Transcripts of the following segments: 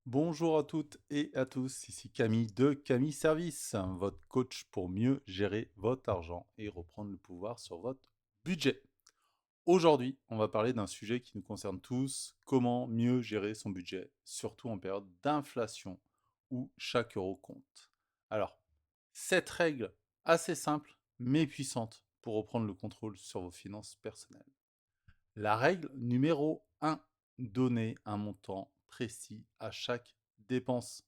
Bonjour à toutes et à tous, ici Camille de Camille Service, votre coach pour mieux gérer votre argent et reprendre le pouvoir sur votre budget. Aujourd'hui, on va parler d'un sujet qui nous concerne tous, comment mieux gérer son budget, surtout en période d'inflation où chaque euro compte. Alors, cette règle assez simple mais puissante pour reprendre le contrôle sur vos finances personnelles. La règle numéro 1, donnez un montant précis à chaque dépense.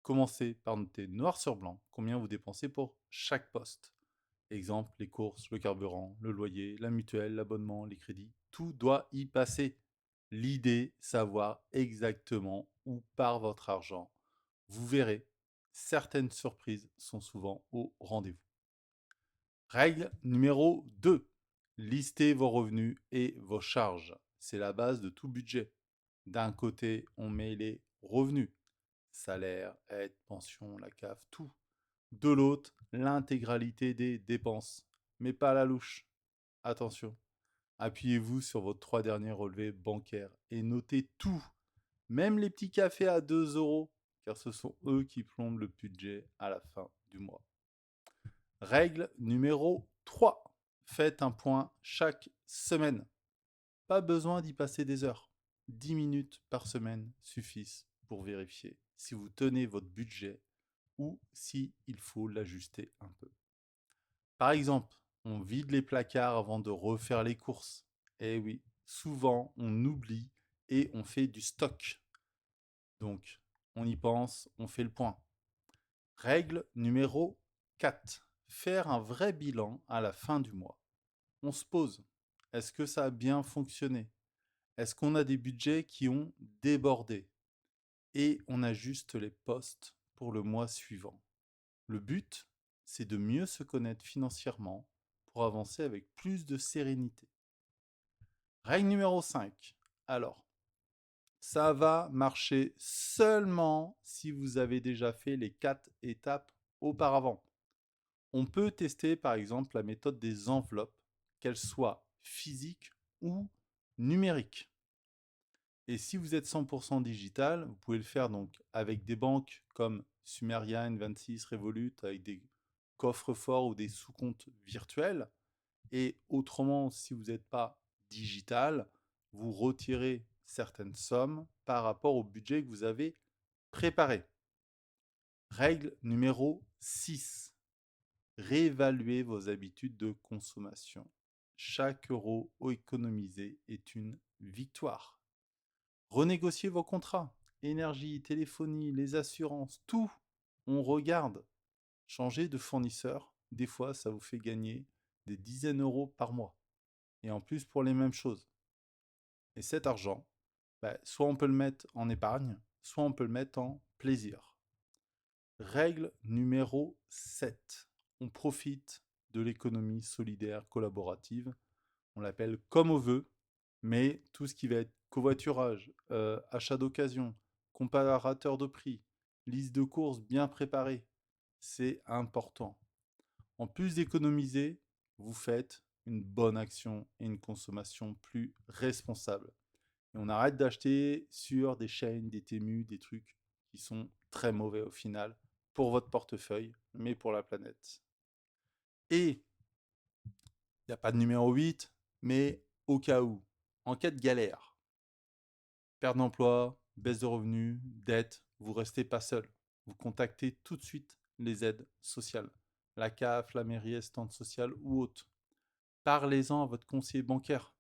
Commencez par noter noir sur blanc combien vous dépensez pour chaque poste. Exemple, les courses, le carburant, le loyer, la mutuelle, l'abonnement, les crédits, tout doit y passer. L'idée, savoir exactement où part votre argent. Vous verrez, certaines surprises sont souvent au rendez-vous. Règle numéro 2. Listez vos revenus et vos charges. C'est la base de tout budget. D'un côté, on met les revenus, salaire, aide, pension, la CAF, tout. De l'autre, l'intégralité des dépenses, mais pas à la louche. Attention, appuyez-vous sur vos 3 derniers relevés bancaires et notez tout, même les petits cafés à 2 euros, car ce sont eux qui plombent le budget à la fin du mois. Règle numéro 3. Faites un point chaque semaine. Pas besoin d'y passer des heures. 10 minutes par semaine suffisent pour vérifier si vous tenez votre budget ou si il faut l'ajuster un peu. Par exemple, on vide les placards avant de refaire les courses. Eh oui, souvent on oublie et on fait du stock. Donc, on y pense, on fait le point. Règle numéro 4. Faire un vrai bilan à la fin du mois. On se pose. Est-ce que ça a bien fonctionné? Est-ce qu'on a des budgets qui ont débordé? Et on ajuste les postes pour le mois suivant. Le but, c'est de mieux se connaître financièrement pour avancer avec plus de sérénité. Règle numéro 5. Alors, ça va marcher seulement si vous avez déjà fait les 4 étapes auparavant. On peut tester par exemple la méthode des enveloppes, qu'elles soient physiques ou numériques. Et si vous êtes 100% digital, vous pouvez le faire donc avec des banques comme Sumerian, N26, Revolut, avec des coffres forts ou des sous-comptes virtuels. Et autrement, si vous n'êtes pas digital, vous retirez certaines sommes par rapport au budget que vous avez préparé. Règle numéro 6. Réévaluez vos habitudes de consommation. Chaque euro économisé est une victoire. Renégociez vos contrats. Énergie, téléphonie, les assurances, tout. On regarde. Changez de fournisseur. Des fois, ça vous fait gagner des dizaines d'euros par mois. Et en plus pour les mêmes choses. Et cet argent, soit on peut le mettre en épargne, soit on peut le mettre en plaisir. Règle numéro 7. On profite de l'économie solidaire collaborative. On l'appelle comme on veut, mais tout ce qui va être covoiturage, achat d'occasion, comparateur de prix, liste de courses bien préparée, c'est important. En plus d'économiser, vous faites une bonne action et une consommation plus responsable. Et on arrête d'acheter sur des chaînes, des Temu, des trucs qui sont très mauvais au final pour votre portefeuille, mais pour la planète. Et il n'y a pas de numéro 8, mais au cas où, en cas de galère, perte d'emploi, baisse de revenus, dette, vous restez pas seul. Vous contactez tout de suite les aides sociales, la CAF, la mairie, assistante sociale ou autre. Parlez-en à votre conseiller bancaire.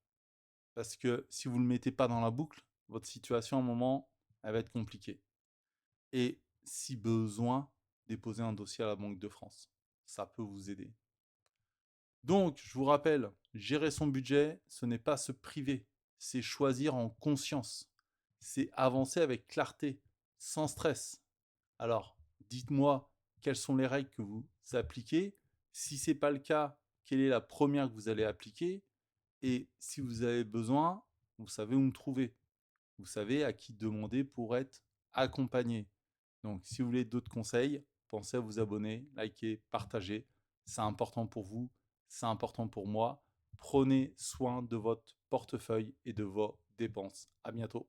Parce que si vous ne le mettez pas dans la boucle, votre situation à un moment, elle va être compliquée. Et si besoin, déposez un dossier à la Banque de France. Ça peut vous aider. Donc, je vous rappelle, gérer son budget, ce n'est pas se priver, c'est choisir en conscience. C'est avancer avec clarté, sans stress. Alors, dites-moi quelles sont les règles que vous appliquez. Si ce n'est pas le cas, quelle est la première que vous allez appliquer? Et si vous avez besoin, vous savez où me trouver. Vous savez à qui demander pour être accompagné. Donc, si vous voulez d'autres conseils, pensez à vous abonner, liker, partager. C'est important pour vous, c'est important pour moi. Prenez soin de votre portefeuille et de vos dépenses. À bientôt.